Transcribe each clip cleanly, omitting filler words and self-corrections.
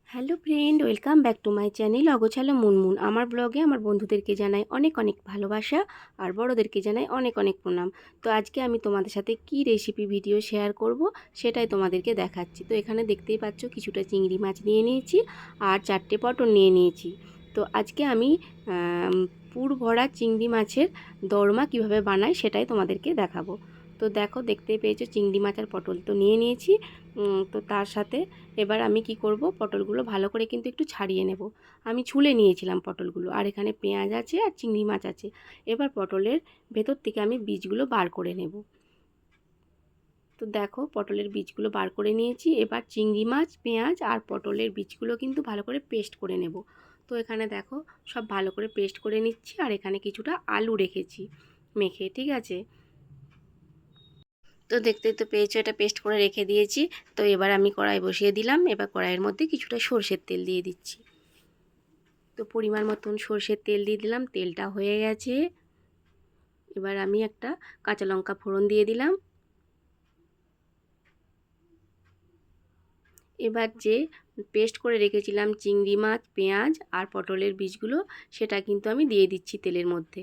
Hello friend, welcome back to my channel অগোছালো মুনমুন। আমার ব্লগে আমার বন্ধুদেরকে জানাই অনেক অনেক ভালোবাসা আর বড়োদেরকে জানাই অনেক অনেক প্রণাম। তো আজকে আমি তোমাদের সাথে কি রেসিপি ভিডিও শেয়ার করব সেটাই তোমাদেরকে দেখাচ্ছি। তো এখানে দেখতেই পাচ্ছ কিছুটা চিংড়ি মাছ নিয়ে নিয়েছি আর 4টে পটল নিয়ে নিয়েছি। তো আজকে আমি পুর ভরা চিংড়ি মাছের দোরমা কিভাবে বানাই সেটাই তোমাদেরকে দেখাবো। তো দেখো, দেখতেই পেয়েছো চিংড়ি মাছ আর পটল তো নিয়ে নিয়েছি। তো তার সাথে এবার আমি কি করব, পটলগুলো ভালো করে কিন্তু একটু ছাড়িয়ে নেব। আমি ছুলে নিয়েছিলাম পটলগুলো, আর এখানে পেঁয়াজ আছে আর চিংড়ি মাছ আছে। এবার পটলের ভেতর থেকে আমি বীজগুলো বার করে নেব। তো দেখো, পটলের বীজগুলো বার করে নিয়েছি। এবার চিংড়ি মাছ, পেঁয়াজ আর পটলের বীজগুলো কিন্তু ভালো করে পেস্ট করে নেব। তো এখানে দেখো, সব ভালো করে পেস্ট করে নিচ্ছি। আর এখানে কিছুটা আলু রেখেছি মেখে, ঠিক আছে। তো দেখতেই তো পেয়েছো, এটা পেস্ট করে রেখে দিয়েছি। তো এবার আমি কড়াই বসিয়ে দিলাম। এবার কড়াইয়ের মধ্যে কিছুটা সর্ষের তেল দিয়ে দিচ্ছি। তো পরিমাণ মতন সর্ষের তেল দিয়ে দিলাম, তেলটা হয়ে গেছে। এবার আমি একটা কাঁচা লঙ্কা ফোড়ন দিয়ে দিলাম। এবার যে পেস্ট করে রেখেছিলাম চিংড়ি মাছ, পেঁয়াজ আর পটলের বীজগুলো, সেটা কিন্তু আমি দিয়ে দিচ্ছি তেলের মধ্যে।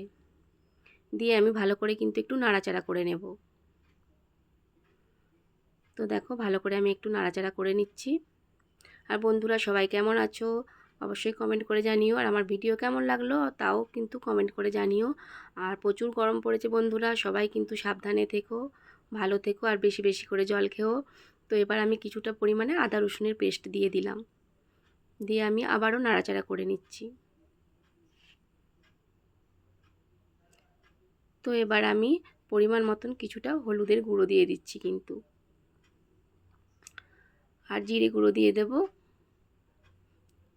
দিয়ে আমি ভালো করে কিন্তু একটু নাড়াচাড়া করে নেব। তো দেখো, ভালো করে আমি একটু নাড়াচাড়া করে নিচ্ছি। আর বন্ধুরা, সবাই কেমন আছো অবশ্যই কমেন্ট করে জানিও। আর আমার ভিডিও কেমন লাগলো তাও কিন্তু কমেন্ট করে জানিও। আর প্রচুর গরম পড়েছে বন্ধুরা, সবাই কিন্তু সাবধানে থেকো, ভালো থেকো, আর বেশি বেশি করে জল খেও। তো এবার আমি কিছুটা পরিমাণে আদা রসুনের পেস্ট দিয়ে দিলাম। দিয়ে আমি আবারও নাড়াচাড়া করে নিচ্ছি। তো এবার আমি পরিমাণ মতন কিছুটা হলুদের গুঁড়ো দিয়ে দিচ্ছি কিন্তু, আর জিরে গুঁড়ো দিয়ে দেব,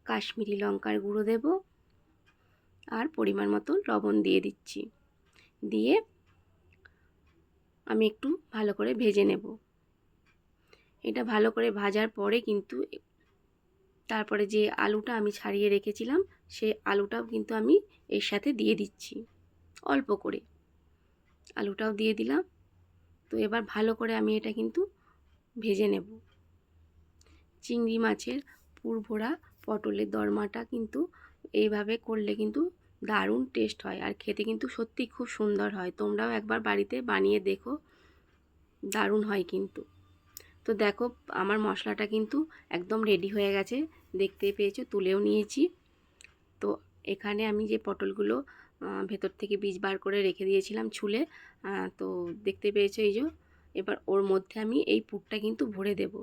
কাশ্মীরি লঙ্কার গুঁড়ো দেব, আর পরিমাণ মতন লবণ দিয়ে দিচ্ছি। দিয়ে আমি একটু ভালো করে ভেজে নেব। এটা ভালো করে ভাজার পরে কিন্তু তারপরে যে আলুটা আমি ছাড়িয়ে রেখেছিলাম, সেই আলুটাও কিন্তু আমি এর সাথে দিয়ে দিচ্ছি। অল্প করে আলুটাও দিয়ে দিলাম। তো এবার ভালো করে আমি এটা কিন্তু ভেজে নেব। চিংড়ি মাছের পুর ভরা পটলের দরমাটা কিন্তু এইভাবে করলে কিন্তু দারুণ টেস্ট হয়, আর খেতে কিন্তু সত্যিই খুব সুন্দর হয়। তোমরাও একবার বাড়িতে বানিয়ে দেখো, দারুণ হয় কিন্তু। তো দেখো, আমার মশলাটা কিন্তু একদম রেডি হয়ে গেছে, দেখতে পেয়েছো, তুলেও নিয়েছি। তো এখানে আমি যে পটলগুলো ভেতর থেকে বীজ বার করে রেখে দিয়েছিলাম ছুলে, তো দেখতে পেয়েছো এই যে। এবার ওর মধ্যে আমি এই পুরটা কিন্তু ভরে দেব।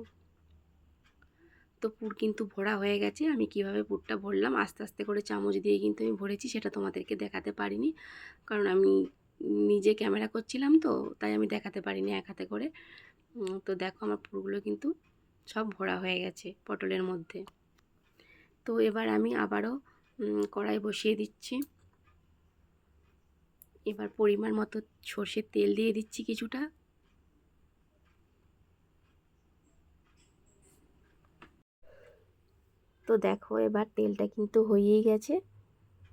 তো পুর কিন্তু ভরা হয়ে গেছে। আমি কিভাবে পুরটা ভরলাম আস্তে আস্তে করে চামচ দিয়ে কিন্তু আমি ভরেছি, সেটা তোমাদেরকে দেখাতে পারিনি, কারণ আমি নিজে ক্যামেরা করছিলাম, তো তাই আমি দেখাতে পারিনি এক হাতে করে। তো দেখো, আমার পুরগুলো কিন্তু সব ভরা হয়ে গেছে পটলের মধ্যে। তো এবার আমি আবারও কড়াই বসিয়ে দিচ্ছি। এবার পরিমাণ মতো সর্ষের তেল দিয়ে দিচ্ছি কিছুটা। তো দেখো, এবার তেলটা কিন্তু হয়েই গেছে।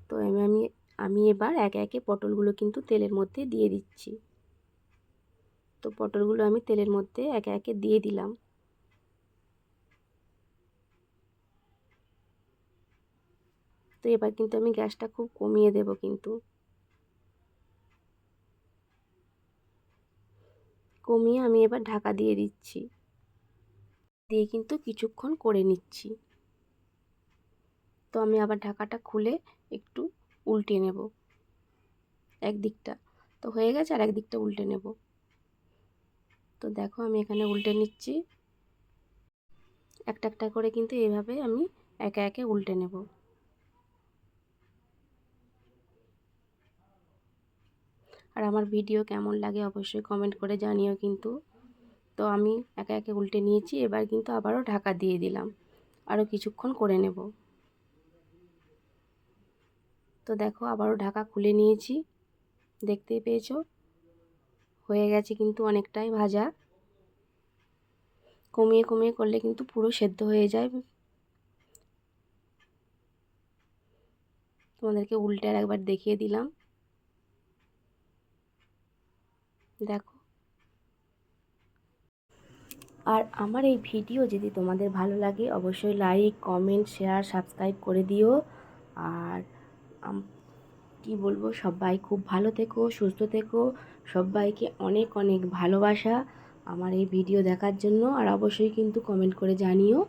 তো আমি আমি এবার একে একে পটলগুলো কিন্তু তেলের মধ্যে দিয়ে দিচ্ছি। তো পটলগুলো আমি তেলের মধ্যে একে একে দিয়ে দিলাম। তো এবার কিন্তু আমি গ্যাসটা খুব কমিয়ে দেব কিন্তু, কমিয়ে আমি এবার ঢাকা দিয়ে দিচ্ছি। দিয়ে কিন্তু কিছুক্ষণ করে নিচ্ছি। তো আমি আবার ঢাকাটা খুলে একটু উল্টে নেব একদিকটা। তো হয়ে গেছে, আর একদিকটা উল্টে নেব। তো দেখো, আমি এখানে উল্টে নিচ্ছি। একটা একটা করে কিন্তু এভাবে আমি একে একে উল্টে নেব। আর আমার ভিডিও কেমন লাগে অবশ্যই কমেন্ট করে জানিও কিন্তু। তো আমি একে একে উল্টে নিয়েছি। এবার কিন্তু আবারও ঢাকা দিয়ে দিলাম, আরও কিছুক্ষণ করে নেব। তো দেখো, আবারও ঢাকা খুলে নিয়েছি, দেখতেই পেয়েছো হয়ে গেছে কিন্তু অনেকটাই ভাজা। কমিয়ে কমিয়ে করলে কিন্তু পুরো সেদ্ধ হয়ে যায়। তোমাদেরকে উল্টে আর একবার দেখিয়ে দিলাম, দেখো। আর আমার এই ভিডিও যদি তোমাদের ভালো লাগে অবশ্যই লাইক, কমেন্ট, শেয়ার, সাবস্ক্রাইব করে দিও। আর কি বলবো, সবাই খুব ভালো থেকো, সুস্থ থেকো। সবাইকে অনেক অনেক ভালোবাসা আমার এই ভিডিও দেখার জন্য। আর অবশ্যই কিন্তু কমেন্ট করে জানিও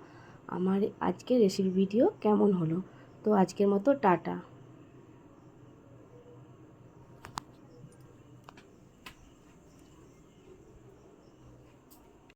আমার আজকের রেসিপি ভিডিও কেমন হলো। তো আজকের মতো টাটা।